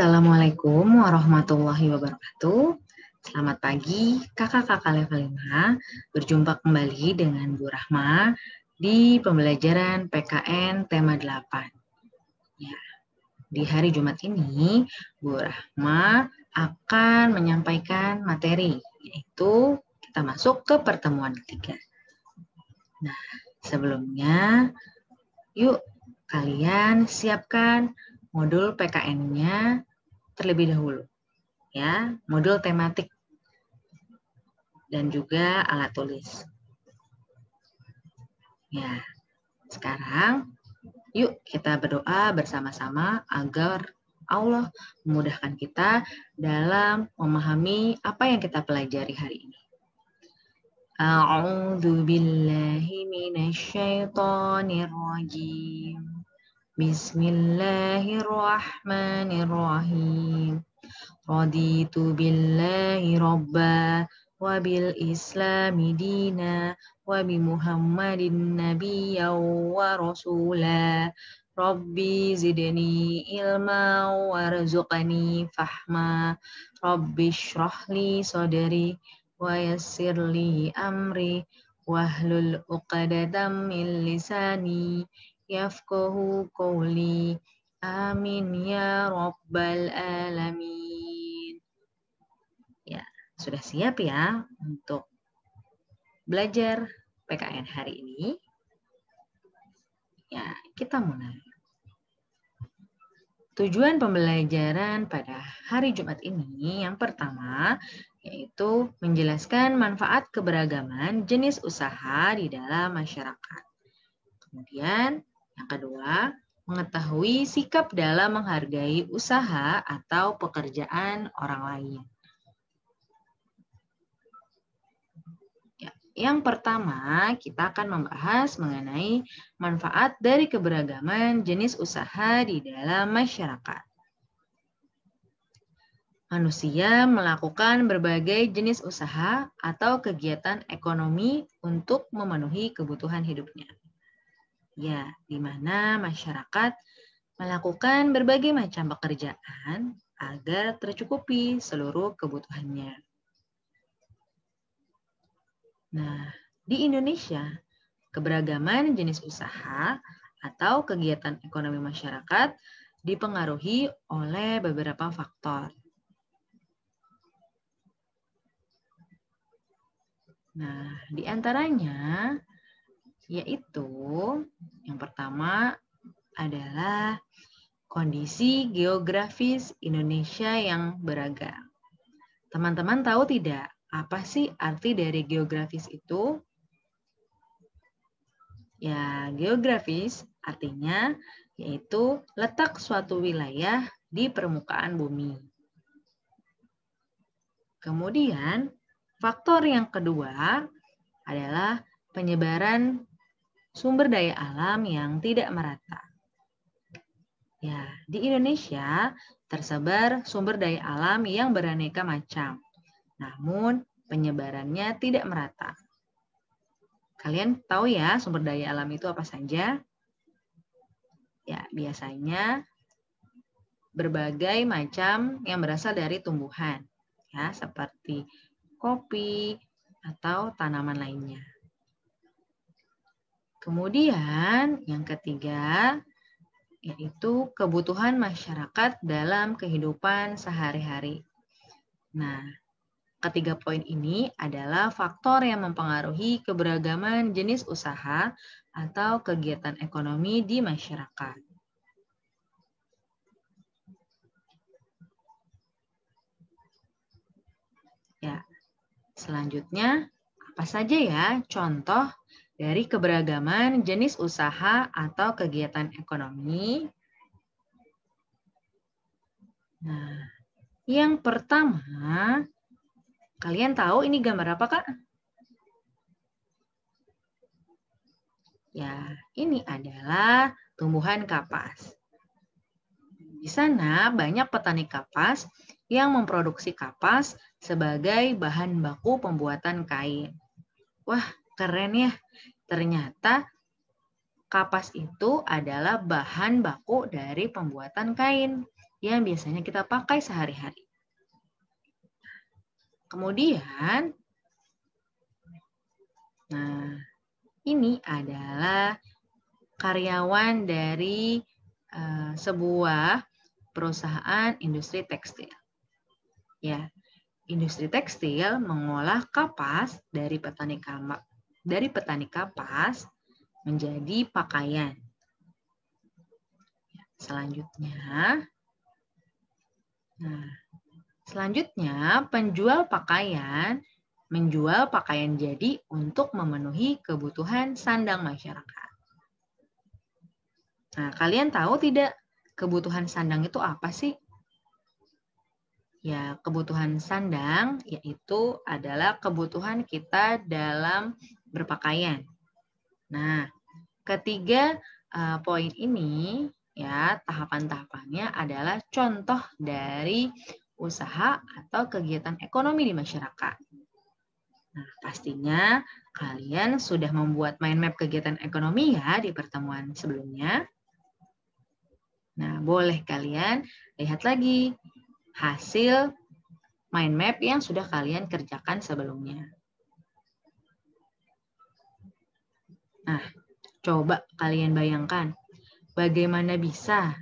Assalamualaikum warahmatullahi wabarakatuh. Selamat pagi kakak-kakak level 5. Berjumpa kembali dengan Bu Rahma di pembelajaran PKN tema 8. Ya, di hari Jumat ini Bu Rahma akan menyampaikan materi, yaitu kita masuk ke pertemuan ketiga. Nah, sebelumnya yuk kalian siapkan modul PKN-nya terlebih dahulu, ya, modul tematik dan juga alat tulis. Ya, sekarang yuk kita berdoa bersama-sama agar Allah memudahkan kita dalam memahami apa yang kita pelajari hari ini. A'udzu billahi minasyaitonir rajim. Bismillahirrahmanirrahim. Raditu billahi robba wa bil islami dina wa bi muhammadin nabiyya wa rasula. Rabbi zidni ilma warzuqni fahma. Rabbi shrahli sadri wa yassirli amri wahlul uqdatam min lisani yafqahu qawli. Amin ya rabbal alamin. Ya, sudah siap ya untuk belajar PKN hari ini? Ya, kita mulai. Tujuan pembelajaran pada hari Jumat ini yang pertama yaitu menjelaskan manfaat keberagaman jenis usaha di dalam masyarakat. Kemudian yang kedua, mengetahui sikap dalam menghargai usaha atau pekerjaan orang lain. Ya, yang pertama, kita akan membahas mengenai manfaat dari keberagaman jenis usaha di dalam masyarakat. Manusia melakukan berbagai jenis usaha atau kegiatan ekonomi untuk memenuhi kebutuhan hidupnya. Ya, di mana masyarakat melakukan berbagai macam pekerjaan agar tercukupi seluruh kebutuhannya. Nah, di Indonesia, keberagaman jenis usaha atau kegiatan ekonomi masyarakat dipengaruhi oleh beberapa faktor. Nah, di antaranya yaitu yang pertama adalah kondisi geografis Indonesia yang beragam. Teman-teman tahu tidak apa sih arti dari geografis itu? Ya, geografis artinya yaitu letak suatu wilayah di permukaan bumi. Kemudian, faktor yang kedua adalah penyebaran sumber daya alam yang tidak merata. Ya, di Indonesia tersebar sumber daya alam yang beraneka macam, namun penyebarannya tidak merata. Kalian tahu ya sumber daya alam itu apa saja? Ya, biasanya berbagai macam yang berasal dari tumbuhan, ya, seperti kopi atau tanaman lainnya. Kemudian yang ketiga yaitu kebutuhan masyarakat dalam kehidupan sehari-hari. Nah, ketiga poin ini adalah faktor yang mempengaruhi keberagaman jenis usaha atau kegiatan ekonomi di masyarakat. Ya, selanjutnya apa saja ya contoh dari keberagaman jenis usaha atau kegiatan ekonomi? Nah, yang pertama, kalian tahu ini gambar apa, Kak? Ya, ini adalah tumbuhan kapas. Di sana banyak petani kapas yang memproduksi kapas sebagai bahan baku pembuatan kain. Wah, keren ya. Ternyata kapas itu adalah bahan baku dari pembuatan kain. yang biasanya kita pakai sehari-hari. Kemudian, nah, ini adalah karyawan dari sebuah perusahaan industri tekstil. Ya, industri tekstil mengolah kapas dari petani kapas menjadi pakaian. Selanjutnya, penjual pakaian menjual pakaian jadi untuk memenuhi kebutuhan sandang masyarakat. Nah, kalian tahu tidak kebutuhan sandang itu apa sih? Ya, kebutuhan sandang yaitu adalah kebutuhan kita dalam berpakaian. Nah, ketiga poin ini ya, tahapan-tahapannya adalah contoh dari usaha atau kegiatan ekonomi di masyarakat. Nah, pastinya kalian sudah membuat mind map kegiatan ekonomi ya di pertemuan sebelumnya. Nah, boleh kalian lihat lagi hasil mind map yang sudah kalian kerjakan sebelumnya. Nah, coba kalian bayangkan bagaimana bisa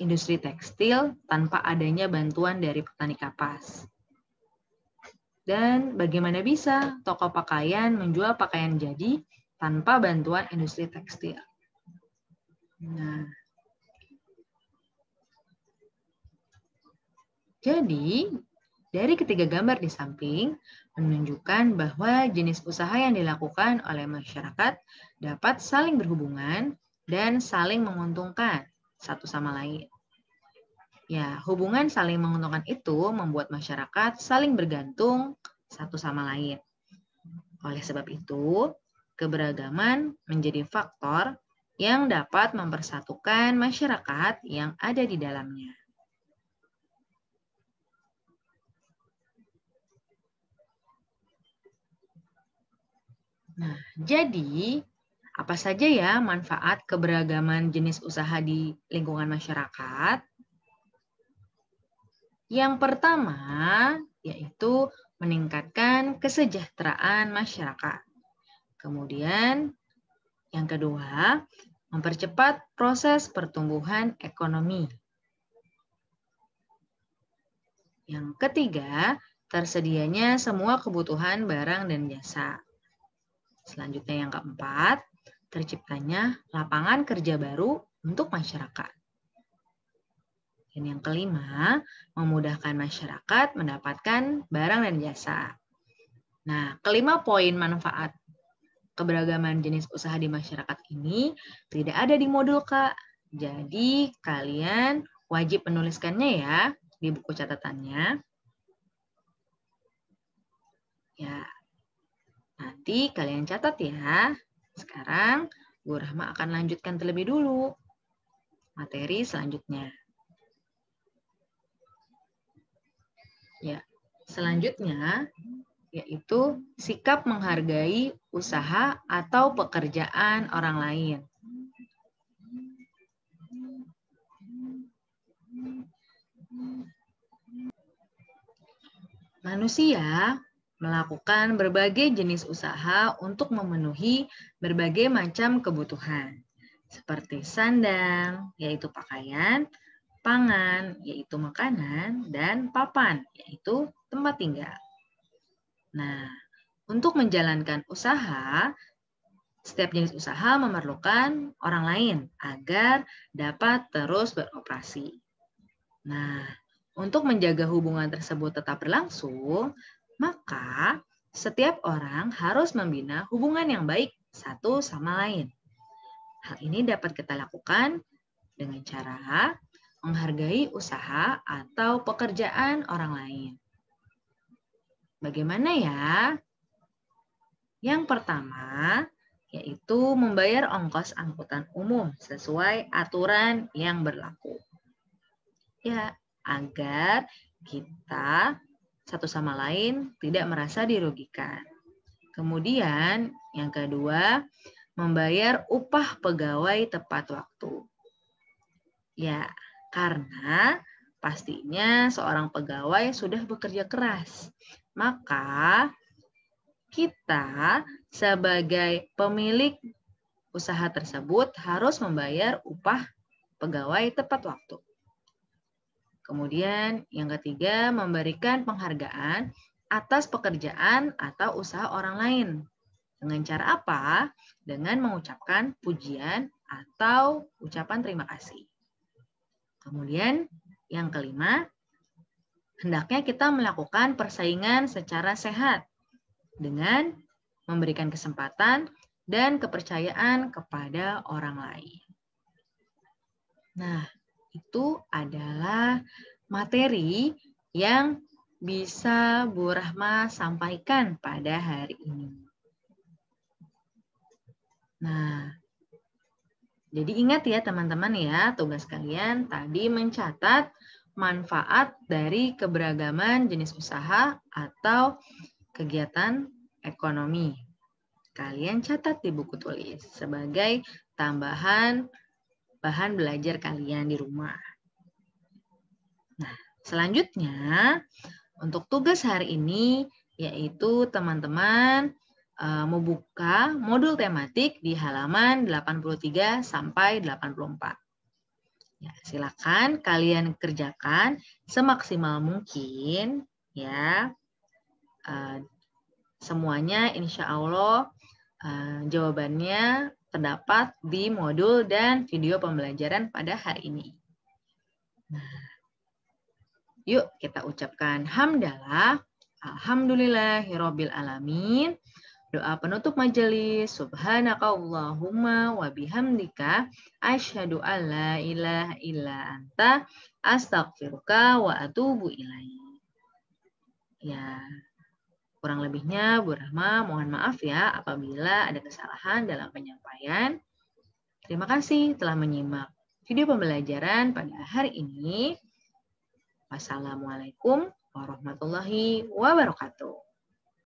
industri tekstil tanpa adanya bantuan dari petani kapas. Dan bagaimana bisa toko pakaian menjual pakaian jadi tanpa bantuan industri tekstil. Nah, jadi, dari ketiga gambar di samping menunjukkan bahwa jenis usaha yang dilakukan oleh masyarakat dapat saling berhubungan dan saling menguntungkan satu sama lain. Ya, hubungan saling menguntungkan itu membuat masyarakat saling bergantung satu sama lain. Oleh sebab itu, keberagaman menjadi faktor yang dapat mempersatukan masyarakat yang ada di dalamnya. Nah, jadi apa saja ya manfaat keberagaman jenis usaha di lingkungan masyarakat? Yang pertama, yaitu meningkatkan kesejahteraan masyarakat. Kemudian, yang kedua, mempercepat proses pertumbuhan ekonomi. Yang ketiga, tersedianya semua kebutuhan barang dan jasa. Selanjutnya yang keempat, terciptanya lapangan kerja baru untuk masyarakat. Dan yang kelima, memudahkan masyarakat mendapatkan barang dan jasa. Nah, kelima poin manfaat keberagaman jenis usaha di masyarakat ini tidak ada di modul, Kak. Jadi, kalian wajib menuliskannya ya di buku catatannya. Ya, nanti kalian catat ya. Sekarang, Bu Rahma akan lanjutkan terlebih dulu materi selanjutnya. Ya, selanjutnya yaitu sikap menghargai usaha atau pekerjaan orang lain. Manusia melakukan berbagai jenis usaha untuk memenuhi berbagai macam kebutuhan, seperti sandang, yaitu pakaian, pangan, yaitu makanan, dan papan, yaitu tempat tinggal. Nah, untuk menjalankan usaha, setiap jenis usaha memerlukan orang lain agar dapat terus beroperasi. Nah, untuk menjaga hubungan tersebut tetap berlangsung, maka setiap orang harus membina hubungan yang baik satu sama lain. Hal ini dapat kita lakukan dengan cara menghargai usaha atau pekerjaan orang lain. Bagaimana ya? Yang pertama, yaitu membayar ongkos angkutan umum sesuai aturan yang berlaku. Ya, agar kita satu sama lain tidak merasa dirugikan. Kemudian, yang kedua, membayar upah pegawai tepat waktu. Ya, karena pastinya seorang pegawai sudah bekerja keras. Maka kita sebagai pemilik usaha tersebut harus membayar upah pegawai tepat waktu. Kemudian yang ketiga, memberikan penghargaan atas pekerjaan atau usaha orang lain. Dengan cara apa? Dengan mengucapkan pujian atau ucapan terima kasih. Kemudian yang kelima, hendaknya kita melakukan persaingan secara sehat dengan memberikan kesempatan dan kepercayaan kepada orang lain. Nah, itu adalah materi yang bisa Bu Rahma sampaikan pada hari ini. Nah, jadi ingat ya teman-teman ya, tugas kalian tadi mencatat manfaat dari keberagaman jenis usaha atau kegiatan ekonomi. Kalian catat di buku tulis sebagai tambahan bahan belajar kalian di rumah. Nah, selanjutnya untuk tugas hari ini yaitu teman-teman membuka modul tematik di halaman 83 sampai 84. Ya, silakan kalian kerjakan semaksimal mungkin ya. Semuanya insya Allah jawabannya terdapat di modul dan video pembelajaran pada hari ini. Nah, yuk kita ucapkan hamdalah. Alhamdulillahirabbil alamin. Doa penutup majelis. Subhanakallahumma wa bihamdika asyhadu an la ilaha illa anta astaghfiruka wa atubu ilaik. Ya, kurang lebihnya Bu Rahma mohon maaf ya apabila ada kesalahan dalam penyampaian. Terima kasih telah menyimak video pembelajaran pada hari ini. Wassalamualaikum warahmatullahi wabarakatuh.